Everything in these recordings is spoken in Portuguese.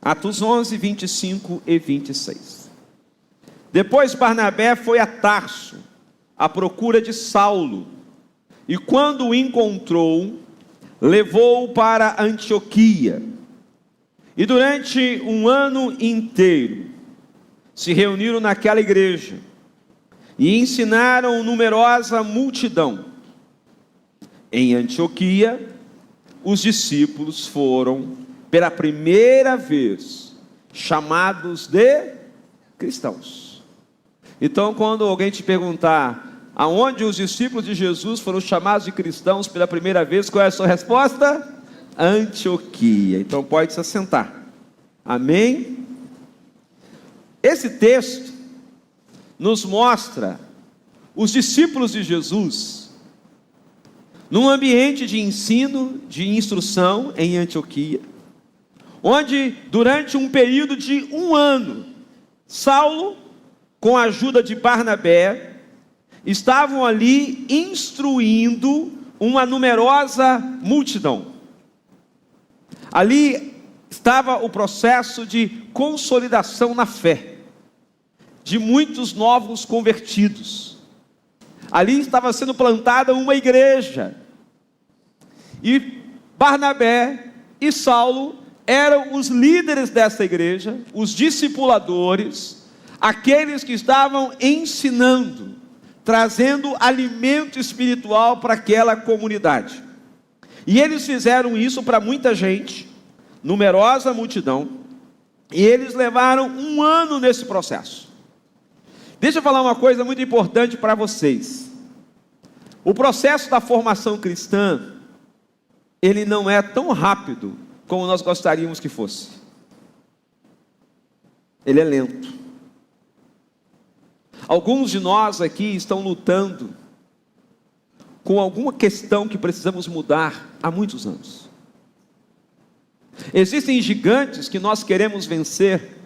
Atos 11, 25 e 26. Depois Barnabé foi a Tarso, à procura de Saulo, e quando o encontrou, levou-o para Antioquia. E durante um ano inteiro, se reuniram naquela igreja, e ensinaram numerosa multidão. Em Antioquia, os discípulos foram, pela primeira vez, chamados de cristãos. Então, quando alguém te perguntar aonde os discípulos de Jesus foram chamados de cristãos pela primeira vez, qual é a sua resposta? Antioquia. Então pode se assentar. Amém? Esse texto nos mostra os discípulos de Jesus num ambiente de ensino, de instrução em Antioquia, onde durante um período de um ano, Saulo, com a ajuda de Barnabé, estavam ali instruindo uma numerosa multidão. Ali estava o processo de consolidação na fé, de muitos novos convertidos. Ali estava sendo plantada uma igreja, e Barnabé e Saulo eram os líderes dessa igreja, os discipuladores, aqueles que estavam ensinando, trazendo alimento espiritual para aquela comunidade. E eles fizeram isso para muita gente, numerosa multidão, e eles levaram um ano nesse processo. Deixa eu falar uma coisa muito importante para vocês. O processo da formação cristã, ele não é tão rápido como nós gostaríamos que fosse. Ele é lento. Alguns de nós aqui estão lutando com alguma questão que precisamos mudar há muitos anos. Existem gigantes que nós queremos vencer,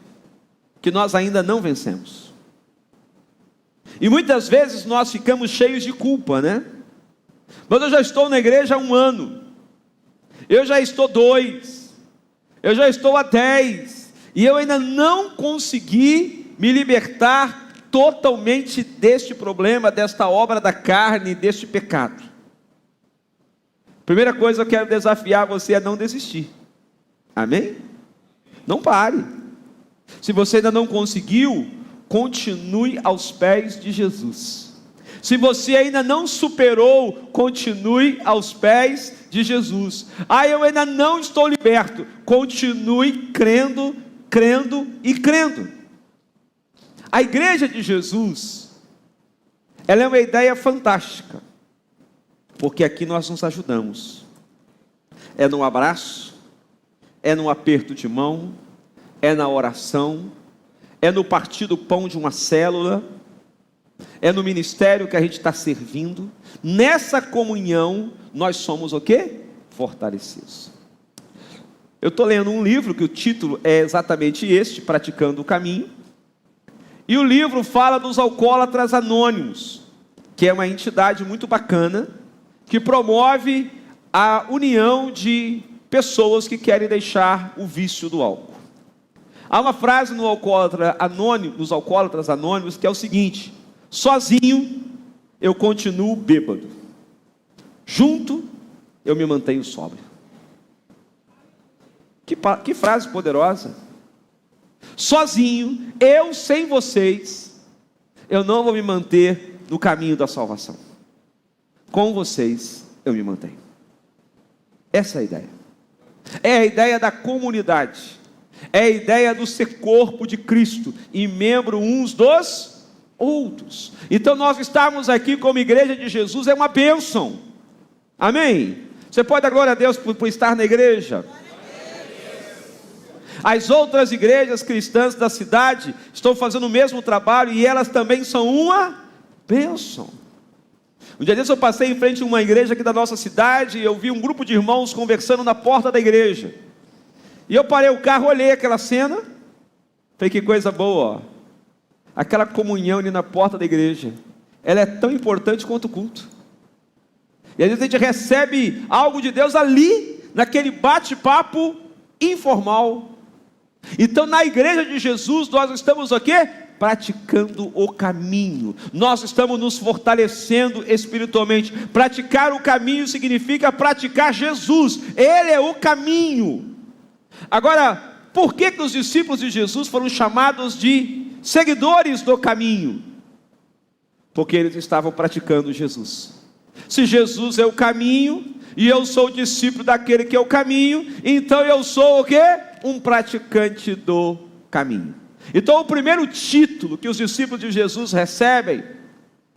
que nós ainda não vencemos. E muitas vezes nós ficamos cheios de culpa, né? Mas eu já estou na igreja há um ano, eu já estou 2, eu já estou há 10, e eu ainda não consegui me libertar totalmente deste problema, desta obra da carne, deste pecado. Primeira coisa, eu quero desafiar você a não desistir. Amém? Não pare. Se você ainda não conseguiu, continue aos pés de Jesus. Se você ainda não superou, continue aos pés de Jesus. Eu ainda não estou liberto. Continue crendo, crendo e crendo. A igreja de Jesus, ela é uma ideia fantástica, porque aqui nós nos ajudamos. É no abraço, é no aperto de mão, é na oração, é no partir do pão de uma célula, é no ministério que a gente está servindo. Nessa comunhão, nós somos o quê? Fortalecidos. Eu estou lendo um livro que o título é exatamente este, Praticando o Caminho. E o livro fala dos alcoólatras anônimos, que é uma entidade muito bacana, que promove a união de pessoas que querem deixar o vício do álcool. Há uma frase nos alcoólatras anônimos que é o seguinte: sozinho eu continuo bêbado, junto eu me mantenho sóbrio. Que frase poderosa! Sozinho, eu sem vocês, eu não vou me manter no caminho da salvação. Com vocês, eu me mantenho. Essa é a ideia. É a ideia da comunidade. É a ideia do ser corpo de Cristo e membro uns dos outros. Então nós estamos aqui como igreja de Jesus, é uma bênção. Amém? Você pode dar glória a Deus por estar na igreja? As outras igrejas cristãs da cidade estão fazendo o mesmo trabalho e elas também são uma bênção. Um dia desse eu passei em frente a uma igreja aqui da nossa cidade e eu vi um grupo de irmãos conversando na porta da igreja. E eu parei o carro, olhei aquela cena, falei, que coisa boa, ó. Aquela comunhão ali na porta da igreja, ela é tão importante quanto o culto. E às vezes a gente recebe algo de Deus ali, naquele bate-papo informal, Então, na igreja de Jesus, nós estamos o quê? Praticando o caminho. Nós estamos nos fortalecendo espiritualmente. Praticar o caminho significa praticar Jesus. Ele é o caminho. Agora, por que os discípulos de Jesus foram chamados de seguidores do caminho? Porque eles estavam praticando Jesus. Se Jesus é o caminho, e eu sou o discípulo daquele que é o caminho, então eu sou o quê? Um praticante do caminho. Então o primeiro título que os discípulos de Jesus recebem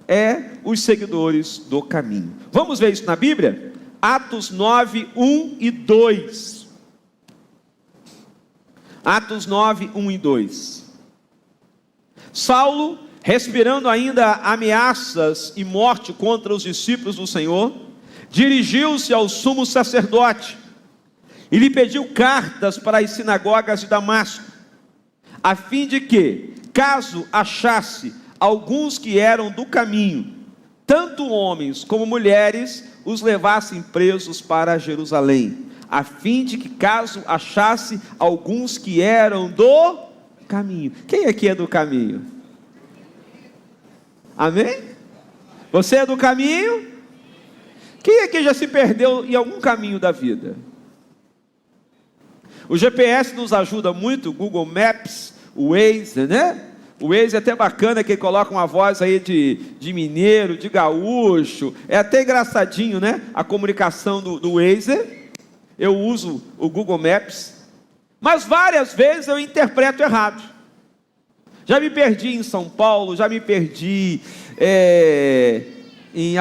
é os seguidores do caminho. Vamos ver isso na Bíblia? Atos 9, 1 e 2. Atos 9, 1 e 2. Saulo, respirando ainda ameaças e morte contra os discípulos do Senhor, dirigiu-se ao sumo sacerdote e lhe pediu cartas para as sinagogas de Damasco, a fim de que, caso achasse alguns que eram do caminho, tanto homens como mulheres, os levassem presos para Jerusalém, a fim de que, caso achasse alguns que eram do caminho. Quem aqui é do caminho? Amém? Você é do caminho? Quem aqui já se perdeu em algum caminho da vida? O GPS nos ajuda muito, o Google Maps, o Waze, né? O Waze é até bacana, que ele coloca uma voz aí de mineiro, de gaúcho. É até engraçadinho, né? A comunicação do Waze. Eu uso o Google Maps, mas várias vezes eu interpreto errado. Já me perdi em São Paulo, já me perdi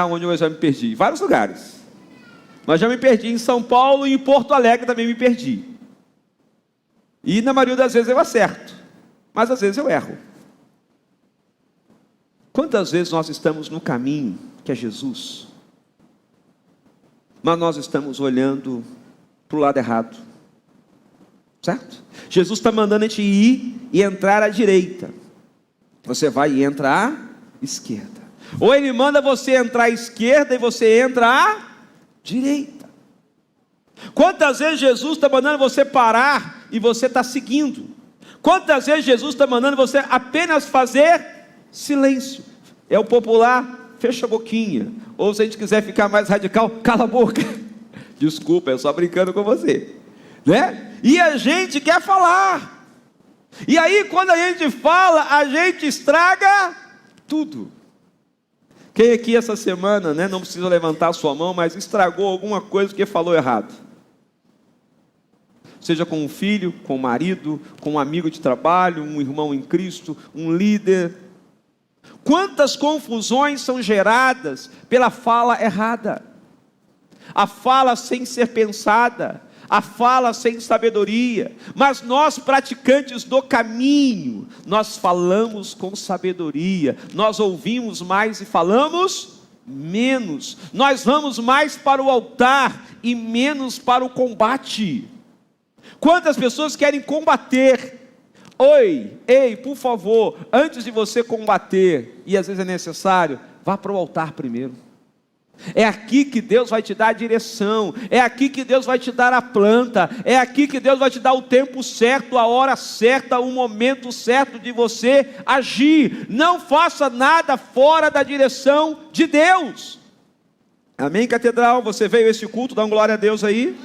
onde eu já me perdi? Em vários lugares. Mas já me perdi em São Paulo e em Porto Alegre também me perdi. E na maioria das vezes eu acerto, mas às vezes eu erro. Quantas vezes nós estamos no caminho, que é Jesus, mas nós estamos olhando para o lado errado, certo? Jesus está mandando a gente ir e entrar à direita, você vai e entra à esquerda, ou Ele manda você entrar à esquerda e você entra à direita. Quantas vezes Jesus está mandando você parar e você está seguindo? Quantas vezes Jesus está mandando você apenas fazer silêncio? É o popular, fecha a boquinha. Ou se a gente quiser ficar mais radical, cala a boca. Desculpa, eu só brincando com você, né? E a gente quer falar. E aí quando a gente fala, a gente estraga tudo. Quem aqui essa semana, né, não precisa levantar a sua mão, mas estragou alguma coisa porque falou errado? Seja com um filho, com um marido, com um amigo de trabalho, um irmão em Cristo, um líder. Quantas confusões são geradas pela fala errada, a fala sem ser pensada, a fala sem sabedoria. Mas nós, praticantes do caminho, nós falamos com sabedoria, nós ouvimos mais e falamos menos, nós vamos mais para o altar e menos para o combate. Quantas pessoas querem combater? Ei, por favor, antes de você combater, e às vezes é necessário, vá para o altar primeiro. É aqui que Deus vai te dar a direção, é aqui que Deus vai te dar a planta, é aqui que Deus vai te dar o tempo certo, a hora certa, o momento certo de você agir. Não faça nada fora da direção de Deus. Amém, catedral? Você veio a esse culto, dá uma glória a Deus aí.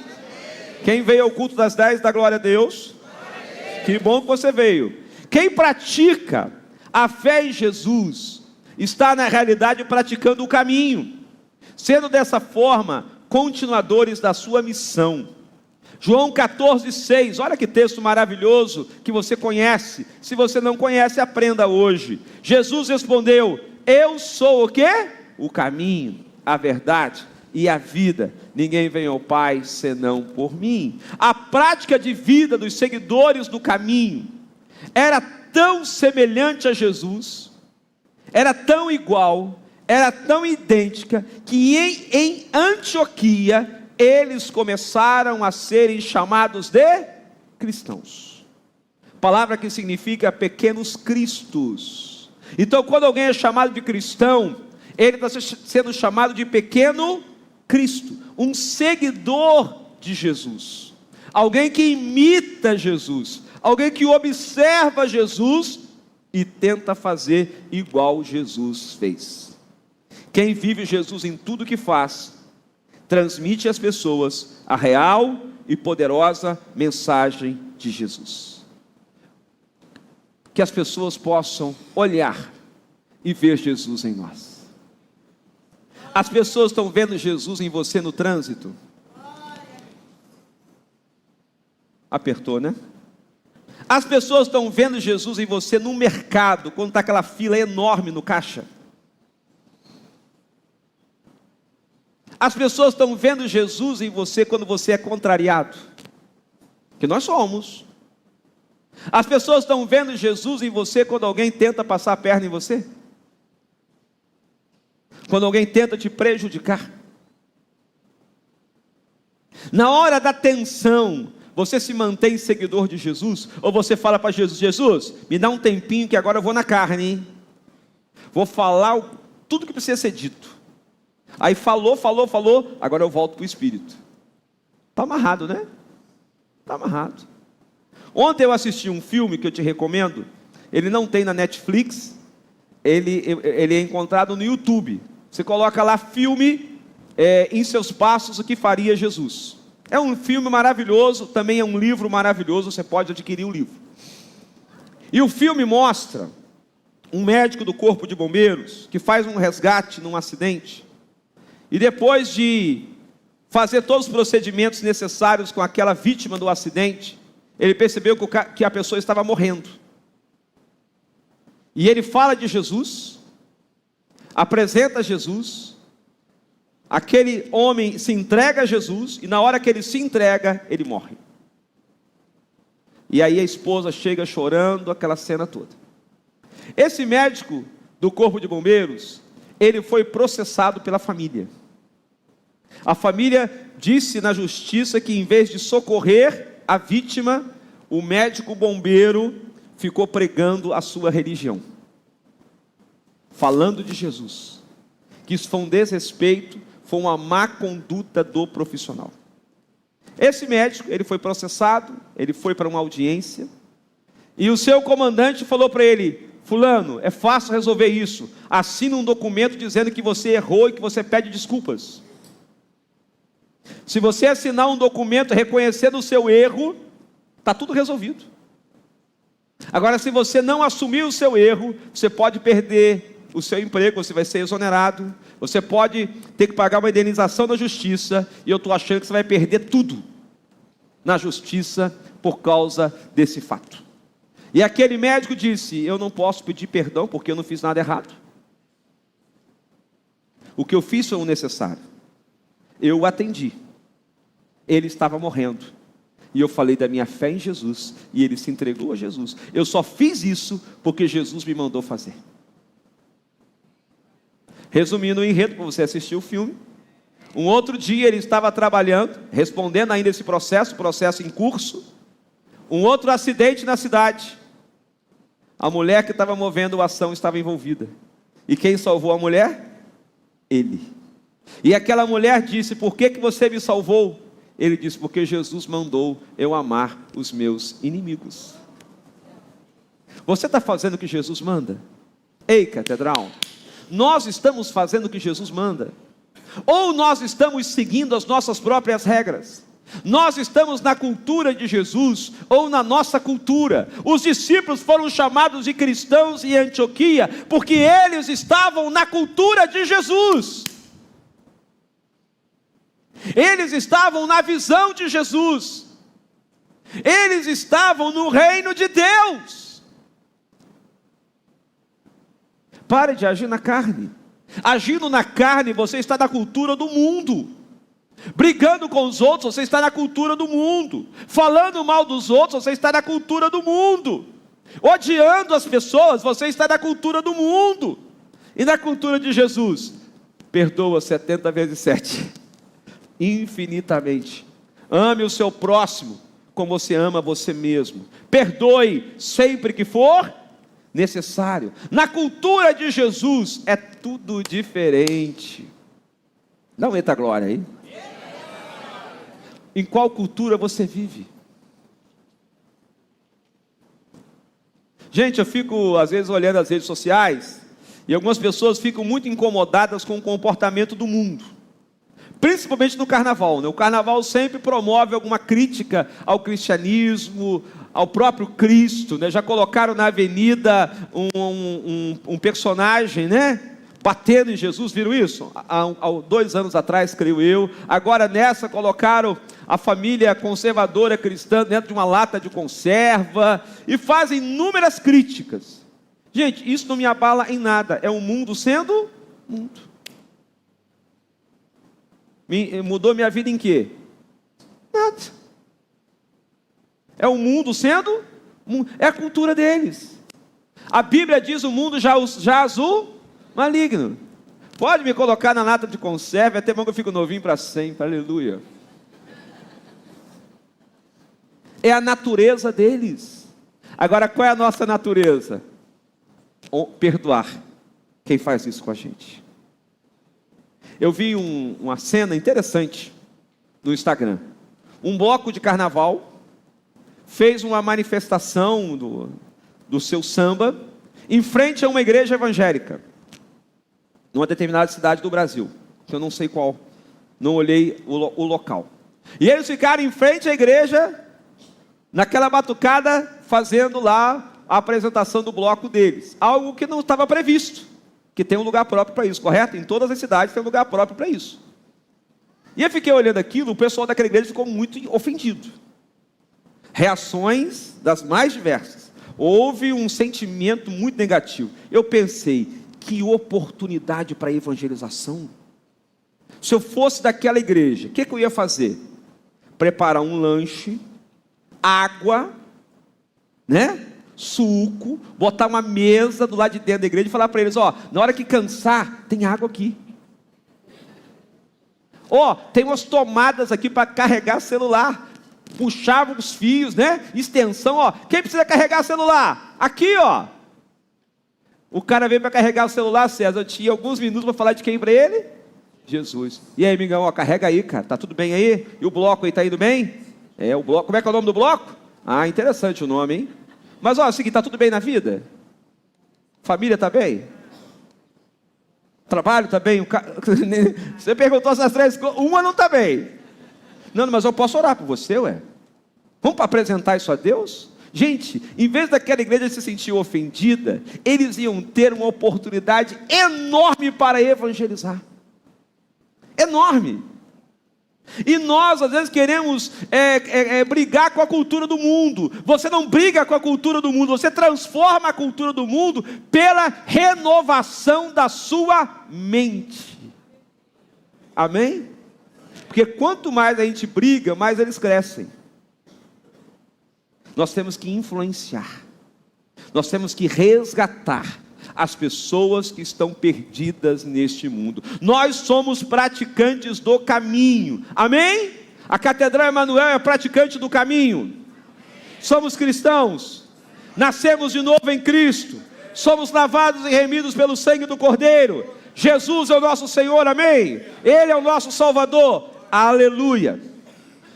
Quem veio ao culto das 10, dá glória a Deus. Que bom que você veio. Quem pratica a fé em Jesus, está na realidade praticando o caminho, sendo dessa forma, continuadores da sua missão. João 14,6, olha que texto maravilhoso, que você conhece. Se você não conhece, aprenda hoje. Jesus respondeu: eu sou o quê? O caminho, a verdade e a vida. Ninguém vem ao Pai senão por mim. A prática de vida dos seguidores do caminho era tão semelhante a Jesus, era tão igual, era tão idêntica, que em Antioquia eles começaram a serem chamados de cristãos. Palavra que significa pequenos cristos. Então, quando alguém é chamado de cristão, ele está sendo chamado de pequeno Cristo, um seguidor de Jesus, alguém que imita imita Jesus, alguém que observa Jesus e tenta fazer igual Jesus fez. Quem vive Jesus em tudo que faz, transmite às pessoas a real e poderosa mensagem de Jesus. Que as pessoas possam olhar e ver Jesus em nós. As pessoas estão vendo Jesus em você no trânsito? Apertou, né? As pessoas estão vendo Jesus em você no mercado, quando está aquela fila enorme no caixa? As pessoas estão vendo Jesus em você quando você é contrariado? Que nós somos. As pessoas estão vendo Jesus em você quando alguém tenta passar a perna em você? Quando alguém tenta te prejudicar? Na hora da tensão, você se mantém seguidor de Jesus? Ou você fala para Jesus: Jesus, me dá um tempinho que agora eu vou na carne, hein? Vou falar tudo que precisa ser dito. Aí falou, agora eu volto para o Espírito. Está amarrado, né? Está amarrado. Ontem eu assisti um filme que eu te recomendo. Ele não tem na Netflix. Ele é encontrado no YouTube. Você coloca lá filme em seus passos o que faria Jesus. É um filme maravilhoso, também é um livro maravilhoso, você pode adquirir o livro. E o filme mostra um médico do corpo de bombeiros que faz um resgate num acidente. E depois de fazer todos os procedimentos necessários com aquela vítima do acidente, ele percebeu que a pessoa estava morrendo. E ele fala de Jesus, apresenta Jesus, aquele homem se entrega a Jesus, e na hora que ele se entrega, ele morre. E aí a esposa chega chorando, aquela cena toda. Esse médico do corpo de bombeiros, ele foi processado pela família. A família disse na justiça que em vez de socorrer a vítima, o médico bombeiro ficou pregando a sua religião, falando de Jesus, que isso foi um desrespeito, foi uma má conduta do profissional. Esse médico, ele foi processado, ele foi para uma audiência, e o seu comandante falou para ele: fulano, é fácil resolver isso, assina um documento dizendo que você errou e que você pede desculpas. Se você assinar um documento reconhecendo o seu erro, está tudo resolvido. Agora, se você não assumir o seu erro, você pode perder o seu emprego, você vai ser exonerado, você pode ter que pagar uma indenização na justiça, e eu estou achando que você vai perder tudo na justiça por causa desse fato. E aquele médico disse: eu não posso pedir perdão porque eu não fiz nada errado. O que eu fiz foi o necessário. Eu o atendi. Ele estava morrendo. E eu falei da minha fé em Jesus, e ele se entregou a Jesus. Eu só fiz isso porque Jesus me mandou fazer. Resumindo o enredo, para você assistir o filme. Um outro dia ele estava trabalhando, respondendo ainda esse processo em curso. Um outro acidente na cidade. A mulher que estava movendo a ação estava envolvida. E quem salvou a mulher? Ele. E aquela mulher disse: por que você me salvou? Ele disse: porque Jesus mandou eu amar os meus inimigos. Você está fazendo o que Jesus manda? Ei, catedral, nós estamos fazendo o que Jesus manda? Ou nós estamos seguindo as nossas próprias regras? Nós estamos na cultura de Jesus ou na nossa cultura? Os discípulos foram chamados de cristãos em Antioquia porque eles estavam na cultura de Jesus. Eles estavam na visão de Jesus. Eles estavam no reino de Deus. Pare de agir na carne. Agindo na carne, você está na cultura do mundo. Brigando com os outros, você está na cultura do mundo. Falando mal dos outros, você está na cultura do mundo. Odiando as pessoas, você está na cultura do mundo. E na cultura de Jesus, perdoa 70 vezes 7. Infinitamente. Ame o seu próximo como você ama você mesmo. Perdoe sempre que for necessário. Na cultura de Jesus é tudo diferente. Dá um eita glória aí. Em qual cultura você vive? Gente, eu fico às vezes olhando as redes sociais e algumas pessoas ficam muito incomodadas com o comportamento do mundo, principalmente no carnaval, né? O carnaval sempre promove alguma crítica ao cristianismo, ao próprio Cristo, né? Já colocaram na avenida um personagem, né? Batendo em Jesus, viram isso? Há 2 anos atrás, creio eu. Agora nessa colocaram a família conservadora cristã dentro de uma lata de conserva e fazem inúmeras críticas. Gente, isso não me abala em nada. É o mundo sendo mundo. Mudou minha vida em quê? Nada. É o mundo sendo mundo. É a cultura deles. A Bíblia diz: o mundo jaz o maligno. Pode me colocar na lata de conserva, até bom que eu fico novinho para sempre. Aleluia. É a natureza deles. Agora, qual é a nossa natureza? Perdoar quem faz isso com a gente. Eu vi uma cena interessante no Instagram. Um bloco de carnaval fez uma manifestação do seu samba em frente a uma igreja evangélica, numa determinada cidade do Brasil, que eu não sei qual, não olhei o local. E eles ficaram em frente à igreja, naquela batucada, fazendo lá a apresentação do bloco deles. Algo que não estava previsto, que tem um lugar próprio para isso, correto? Em todas as cidades tem um lugar próprio para isso. E eu fiquei olhando aquilo, o pessoal daquela igreja ficou muito ofendido. Reações das mais diversas. Houve um sentimento muito negativo. Eu pensei, que oportunidade para evangelização. Se eu fosse daquela igreja, o que eu ia fazer? Preparar um lanche, água, né? Suco, botar uma mesa do lado de dentro da igreja e falar para eles: ó, na hora que cansar, tem água aqui. Ó, tem umas tomadas aqui para carregar celular. Puxava os fios, né? Extensão, ó. Quem precisa carregar celular? Aqui, ó. O cara veio para carregar o celular, César. Eu tinha alguns minutos para falar de quem para ele? Jesus. E aí, amigão, ó, carrega aí, cara. Tá tudo bem aí? E o bloco aí, tá indo bem? É, o bloco. Como é que é o nome do bloco? Ah, interessante o nome, hein? Mas, ó, é o seguinte, tá tudo bem na vida? Família tá bem? Trabalho tá bem? Você perguntou essas 3 coisas, uma não tá bem. Não, mas eu posso orar por você, ué. Vamos apresentar isso a Deus? Gente, em vez daquela igreja se sentir ofendida, eles iam ter uma oportunidade enorme para evangelizar. Enorme. E nós, às vezes, queremos brigar com a cultura do mundo. Você não briga com a cultura do mundo, você transforma a cultura do mundo pela renovação da sua mente. Amém? Porque quanto mais a gente briga, mais eles crescem. Nós temos que influenciar, nós temos que resgatar as pessoas que estão perdidas neste mundo. Nós somos praticantes do caminho, amém? A Catedral Emanuel é praticante do caminho. Somos cristãos, nascemos de novo em Cristo, somos lavados e remidos pelo sangue do Cordeiro. Jesus é o nosso Senhor, amém? Ele é o nosso Salvador, aleluia.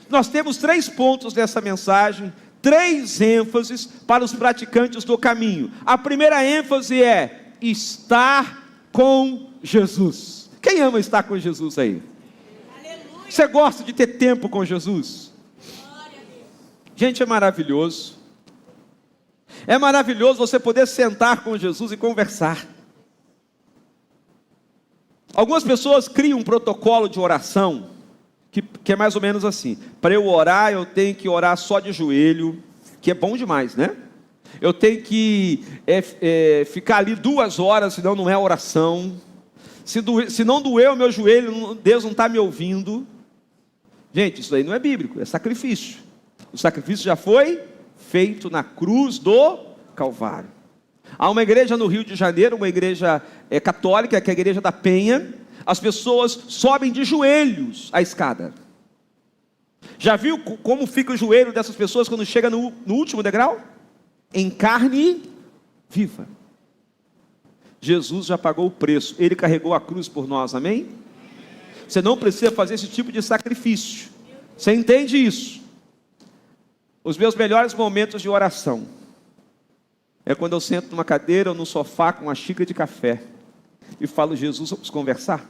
Nós temos 3 pontos dessa mensagem, 3 ênfases para os praticantes do caminho. A primeira ênfase é estar com Jesus. Quem ama estar com Jesus aí? Aleluia. Você gosta de ter tempo com Jesus? Gente, é maravilhoso. É maravilhoso você poder sentar com Jesus e conversar. Algumas pessoas criam um protocolo de oração que é mais ou menos assim: para eu orar, eu tenho que orar só de joelho, que é bom demais, né? Eu tenho que ficar ali 2 horas, senão não é oração. Se não doer o meu joelho, Deus não está me ouvindo. Gente, isso aí não é bíblico, é sacrifício. O sacrifício já foi feito na cruz do Calvário. Há uma igreja no Rio de Janeiro, uma igreja católica, que é a igreja da Penha. As pessoas sobem de joelhos a escada. Já viu como fica o joelho dessas pessoas quando chega no último degrau? Em carne viva. Jesus já pagou o preço, Ele carregou a cruz por nós, amém? Você não precisa fazer esse tipo de sacrifício. Você entende isso? Os meus melhores momentos de oração é quando eu sento numa cadeira ou num sofá com uma xícara de café e falo: Jesus, vamos conversar?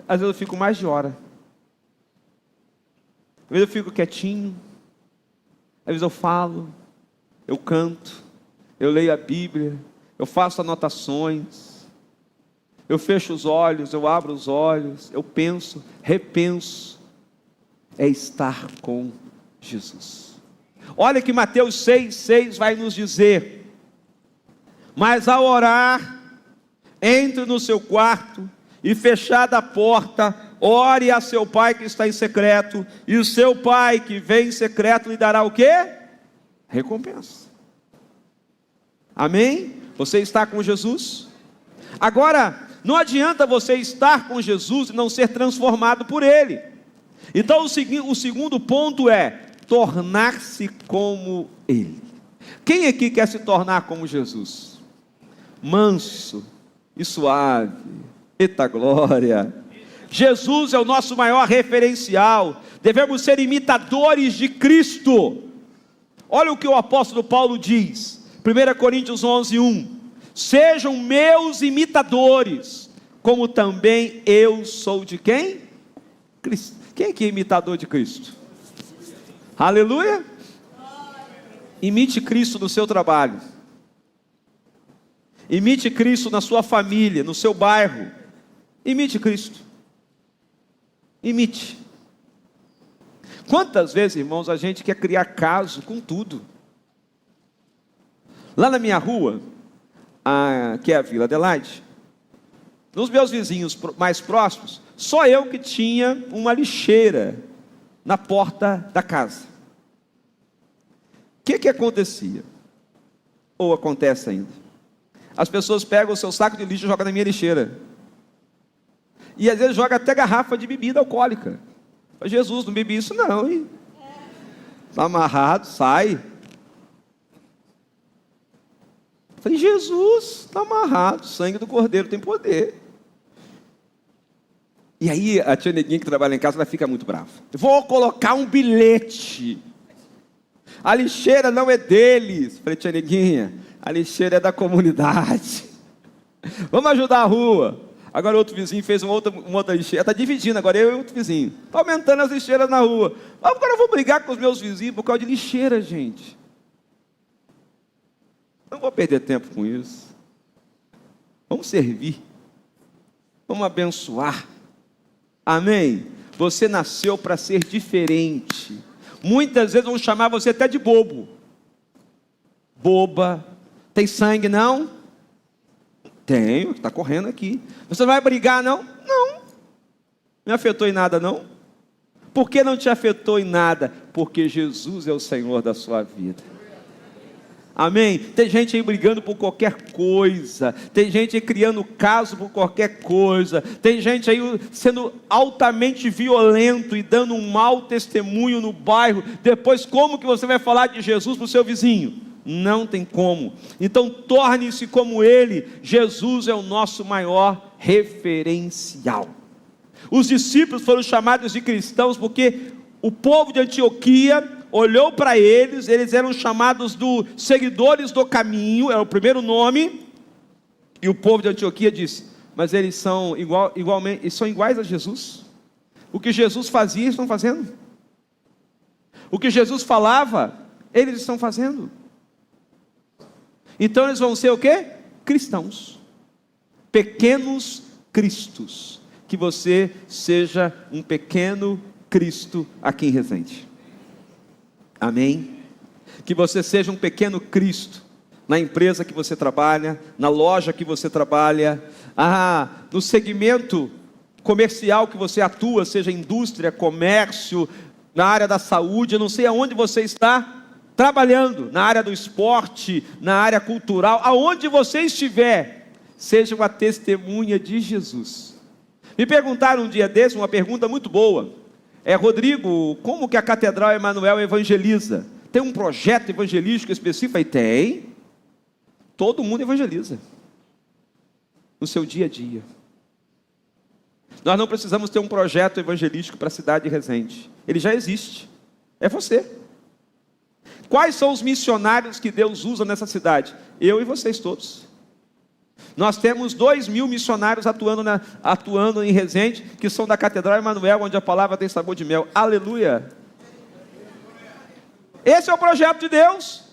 Às vezes eu fico mais de hora. Às vezes eu fico quietinho. Às vezes eu falo, eu canto, eu leio a Bíblia, eu faço anotações, eu fecho os olhos, eu abro os olhos, eu penso, repenso. É estar com Jesus. Olha que Mateus 6,6 vai nos dizer: mas ao orar, entre no seu quarto e fechada a porta, ore a seu pai que está em secreto, e o seu pai que vem em secreto lhe dará o quê? Recompensa. Amém? Você está com Jesus? Agora, não adianta você estar com Jesus e não ser transformado por Ele. Então o segundo ponto é tornar-se como Ele. Quem aqui quer se tornar como Jesus? Manso e suave. Eita glória! Jesus é o nosso maior referencial. Devemos ser imitadores de Cristo. Olha o que o apóstolo Paulo diz, 1 Coríntios 11:1: sejam meus imitadores, como também eu sou de quem? Cristo. Quem aqui é imitador de Cristo? Aleluia! Imite Cristo no seu trabalho. Imite Cristo na sua família, no seu bairro. Imite Cristo. Imite. Quantas vezes, irmãos, a gente quer criar caso com tudo? Lá na minha rua, que é a Vila Adelaide, nos meus vizinhos mais próximos, só eu que tinha uma lixeira na porta da casa. O que acontecia? Ou acontece ainda? As pessoas pegam o seu saco de lixo e jogam na minha lixeira. E às vezes joga até garrafa de bebida alcoólica. Jesus, não bebi isso não, hein? Está amarrado, sai. Falei: Jesus, está amarrado, o sangue do Cordeiro tem poder. E aí a tia Neguinha que trabalha em casa, ela fica muito brava. Vou colocar um bilhete. A lixeira não é deles. Falei: tia Neguinha, a lixeira é da comunidade. Vamos ajudar a rua. Agora outro vizinho fez uma outra lixeira. Está dividindo agora, eu e outro vizinho. Está aumentando as lixeiras na rua. Agora eu vou brigar com os meus vizinhos por causa de lixeira, gente. Não vou perder tempo com isso. Vamos servir. Vamos abençoar. Amém? Você nasceu para ser diferente. Muitas vezes vão chamar você até de bobo. Boba. Tem sangue não? Tenho, está correndo aqui. Você vai brigar não? Não. Não me afetou em nada não? Por que não te afetou em nada? Porque Jesus é o Senhor da sua vida. Amém? Tem gente aí brigando por qualquer coisa. Tem gente aí criando caso por qualquer coisa. Tem gente aí sendo altamente violento e dando um mau testemunho no bairro. Depois como que você vai falar de Jesus para o seu vizinho? Não tem como. Então torne-se como Ele. Jesus é o nosso maior referencial. Os discípulos foram chamados de cristãos porque o povo de Antioquia olhou para eles. Eles eram chamados dos seguidores do caminho, é o primeiro nome. E o povo de Antioquia disse: mas eles são eles são iguais a Jesus. O que Jesus fazia, eles estão fazendo. O que Jesus falava, eles estão fazendo. Então eles vão ser o quê? Cristãos. Pequenos cristos. Que você seja um pequeno Cristo aqui em Resende. Amém? Que você seja um pequeno Cristo na empresa que você trabalha, na loja que você trabalha, no segmento comercial que você atua, seja indústria, comércio, na área da saúde, eu não sei aonde você está trabalhando, na área do esporte, na área cultural, aonde você estiver, seja uma testemunha de Jesus. Me perguntaram um dia desse, uma pergunta muito boa, Rodrigo, como que a Catedral Emanuel evangeliza? Tem um projeto evangelístico específico? Aí tem. Todo mundo evangeliza, no seu dia a dia. Nós não precisamos ter um projeto evangelístico para a cidade de Resende, ele já existe, é você. Quais são os missionários que Deus usa nessa cidade? Eu e vocês todos. Nós temos 2.000 missionários atuando em Resende, que são da Catedral Emanuel, onde a palavra tem sabor de mel. Aleluia! Esse é o projeto de Deus,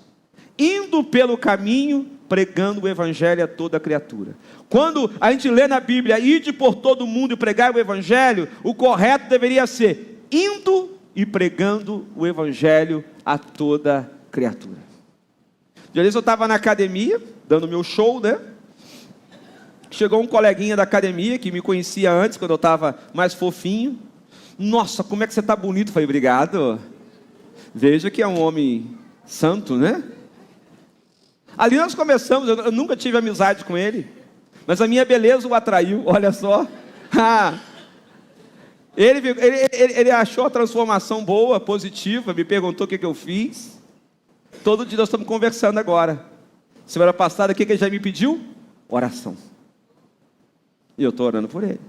indo pelo caminho, pregando o evangelho a toda criatura. Quando a gente lê na Bíblia, ide por todo mundo e pregai o evangelho, o correto deveria ser, indo e pregando o evangelho a toda criatura. De vez eu estava na academia, dando meu show, né? Chegou um coleguinha da academia, que me conhecia antes, quando eu estava mais fofinho. Nossa, como é que você está bonito? Eu falei, obrigado. Veja que é um homem santo, né? Ali nós começamos, eu nunca tive amizade com ele, mas a minha beleza o atraiu, olha só. Ele achou a transformação boa, positiva, me perguntou o que eu fiz. Todo dia nós estamos conversando agora. Semana passada, o que ele já me pediu? Oração. E eu estou orando por ele.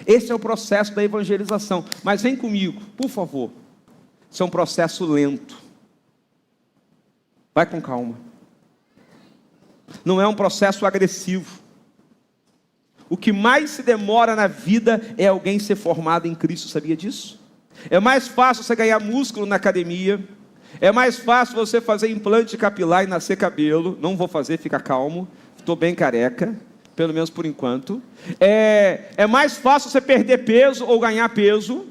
Esse é o processo da evangelização. Mas vem comigo, por favor. Isso é um processo lento. Vai com calma. Não é um processo agressivo. O que mais se demora na vida é alguém ser formado em Cristo, sabia disso? É mais fácil você ganhar músculo na academia. É mais fácil você fazer implante capilar e nascer cabelo. Não vou fazer, fica calmo. Estou bem careca, pelo menos por enquanto. É mais fácil você perder peso ou ganhar peso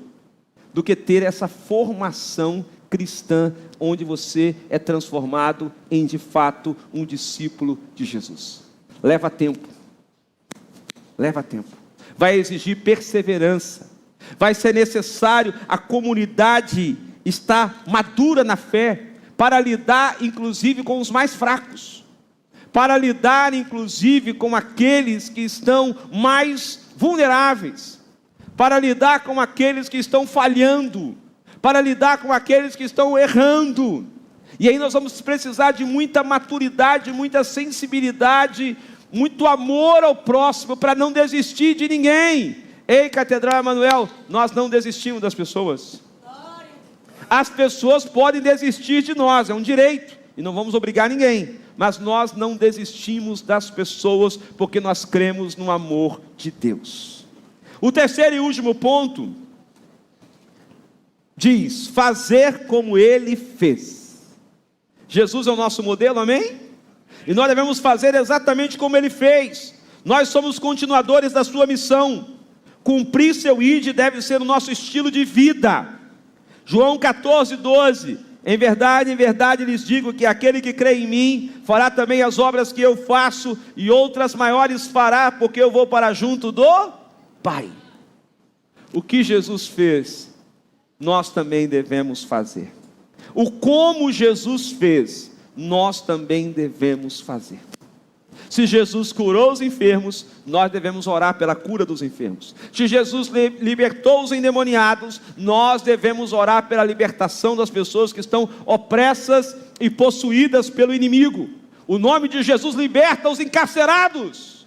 do que ter essa formação cristã, onde você é transformado em, de fato, um discípulo de Jesus. Leva tempo. Leva tempo. Vai exigir perseverança. Vai ser necessário a comunidade estar madura na fé, para lidar, inclusive, com os mais fracos. Para lidar, inclusive, com aqueles que estão mais vulneráveis. Para lidar com aqueles que estão falhando, para lidar com aqueles que estão errando. E aí nós vamos precisar de muita maturidade, muita sensibilidade, muito amor ao próximo, para não desistir de ninguém. Ei, Catedral Emanuel, nós não desistimos das pessoas. As pessoas podem desistir de nós, é um direito, e não vamos obrigar ninguém, mas nós não desistimos das pessoas, porque nós cremos no amor de Deus. O terceiro e último ponto diz: fazer como ele fez. Jesus é o nosso modelo, amém? E nós devemos fazer exatamente como ele fez. Nós somos continuadores da sua missão. Cumprir seu ide deve ser o nosso estilo de vida. João 14:12. Em verdade lhes digo que aquele que crê em mim fará também as obras que eu faço, e outras maiores fará, porque eu vou para junto do Pai. O que Jesus fez, nós também devemos fazer. O como Jesus fez, nós também devemos fazer. Se Jesus curou os enfermos, nós devemos orar pela cura dos enfermos. Se Jesus libertou os endemoniados, nós devemos orar pela libertação das pessoas que estão opressas e possuídas pelo inimigo. O nome de Jesus liberta os encarcerados.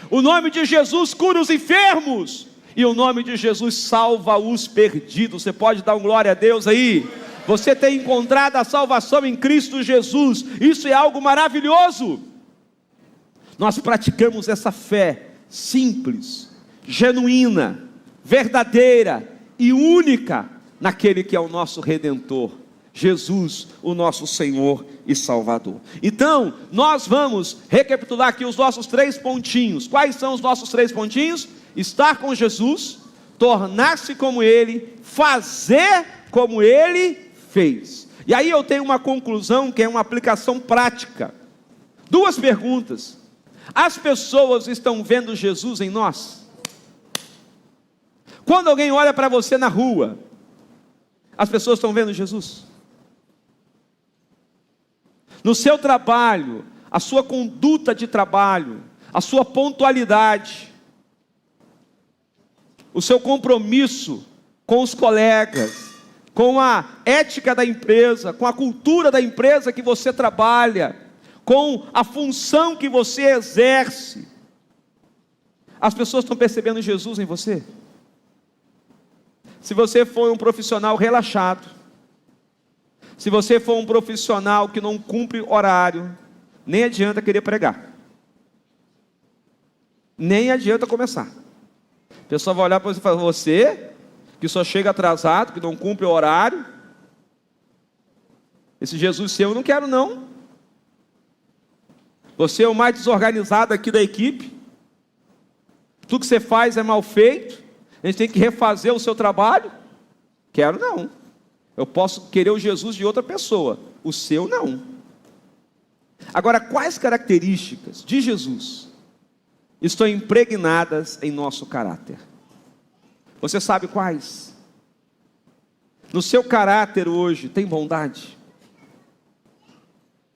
O nome de Jesus cura os enfermos. E o nome de Jesus salva os perdidos. Você pode dar um glória a Deus aí? Você tem encontrado a salvação em Cristo Jesus. Isso é algo maravilhoso. Nós praticamos essa fé simples, genuína, verdadeira e única naquele que é o nosso Redentor, Jesus, o nosso Senhor e Salvador. Então, nós vamos recapitular aqui os nossos 3 pontinhos. Quais são os nossos 3 pontinhos? Estar com Jesus, tornar-se como Ele, fazer como Ele fez. E aí eu tenho uma conclusão que é uma aplicação prática. 2 perguntas. As pessoas estão vendo Jesus em nós? Quando alguém olha para você na rua, as pessoas estão vendo Jesus? No seu trabalho, a sua conduta de trabalho, a sua pontualidade, o seu compromisso com os colegas, com a ética da empresa, com a cultura da empresa que você trabalha, com a função que você exerce, as pessoas estão percebendo Jesus em você? Se você foi um profissional relaxado, Se você for um profissional que não cumpre horário, nem adianta querer pregar. Nem adianta começar. A pessoa vai olhar para você e falar: você, que só chega atrasado, que não cumpre o horário, esse Jesus seu eu não quero não. Você é o mais desorganizado aqui da equipe. Tudo que você faz é mal feito. A gente tem que refazer o seu trabalho. Quero não. Eu posso querer o Jesus de outra pessoa, o seu não. Agora, quais características de Jesus estão impregnadas em nosso caráter? Você sabe quais? No seu caráter hoje tem bondade?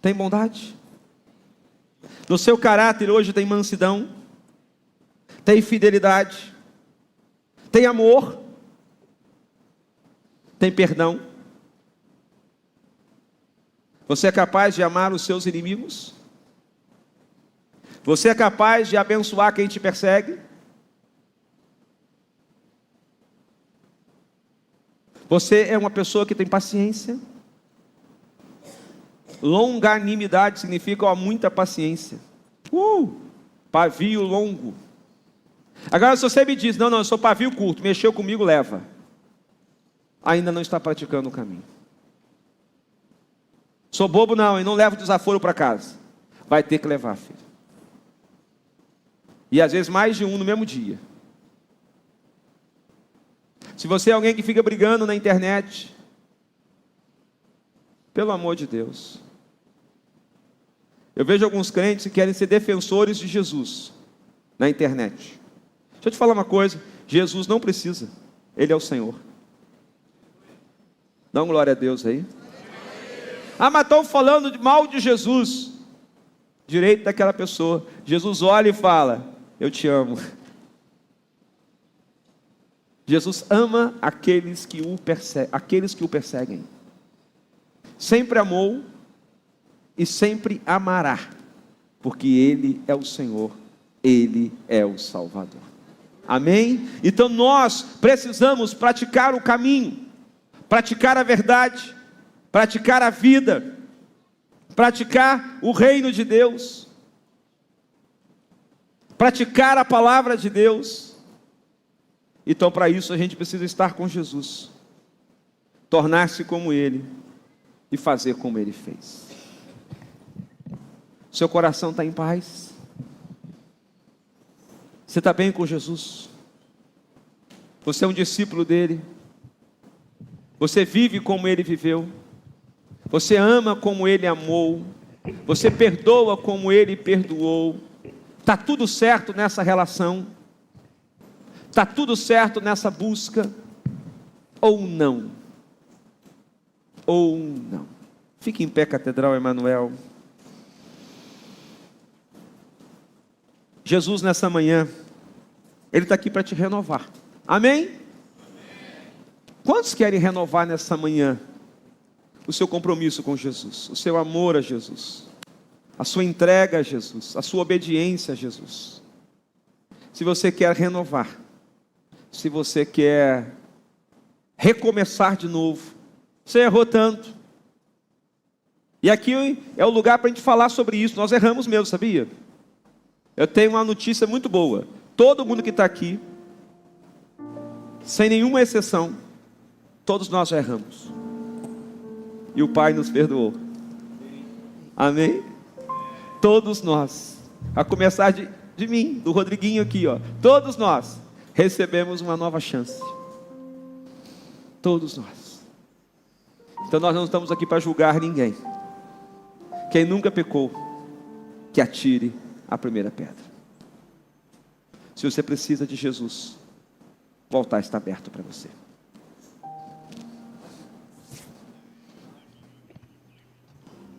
Tem bondade? No seu caráter hoje tem mansidão? Tem fidelidade? Tem amor? Tem perdão? Você é capaz de amar os seus inimigos? Você é capaz de abençoar quem te persegue? Você é uma pessoa que tem paciência? Longanimidade significa muita paciência. Pavio longo. Agora, se você me diz: não, eu sou pavio curto, mexeu comigo, leva. Ainda não está praticando o caminho. Sou bobo não, e não levo desaforo para casa. Vai ter que levar, filho. E às vezes mais de um no mesmo dia. Se você é alguém que fica brigando na internet, pelo amor de Deus. Eu vejo alguns crentes que querem ser defensores de Jesus na internet. Deixa eu te falar uma coisa: Jesus não precisa, Ele é o Senhor. Dá uma glória a Deus aí. Ah, mas estão falando de mal de Jesus. Direito daquela pessoa. Jesus olha e fala: eu te amo. Jesus ama aqueles que o perseguem. Sempre amou e sempre amará, porque Ele é o Senhor, Ele é o Salvador. Amém? Então nós precisamos praticar o caminho, praticar a verdade, praticar a vida, praticar o reino de Deus, praticar a palavra de Deus. Então, para isso a gente precisa estar com Jesus, tornar-se como Ele e fazer como Ele fez. Seu coração está em paz? Você está bem com Jesus? Você é um discípulo dele? Você vive como Ele viveu? Você ama como Ele amou? Você perdoa como Ele perdoou? Está tudo certo nessa relação? Está tudo certo nessa busca? Ou não? Ou não? Fique em pé, Catedral Emanuel. Jesus nessa manhã, Ele está aqui para te renovar. Amém? Quantos querem renovar nessa manhã o seu compromisso com Jesus, o seu amor a Jesus, a sua entrega a Jesus, a sua obediência a Jesus? Se você quer renovar, se você quer recomeçar de novo, você errou tanto. E aqui é o lugar para a gente falar sobre isso. Nós erramos mesmo, sabia? Eu tenho uma notícia muito boa. Todo mundo que está aqui, sem nenhuma exceção, todos nós já erramos. E o Pai nos perdoou. Amém? Todos nós, a começar de mim, do Rodriguinho aqui, ó. Todos nós recebemos uma nova chance. Todos nós. Então nós não estamos aqui para julgar ninguém. Quem nunca pecou, que atire a primeira pedra. Se você precisa de Jesus, o altar está aberto para você.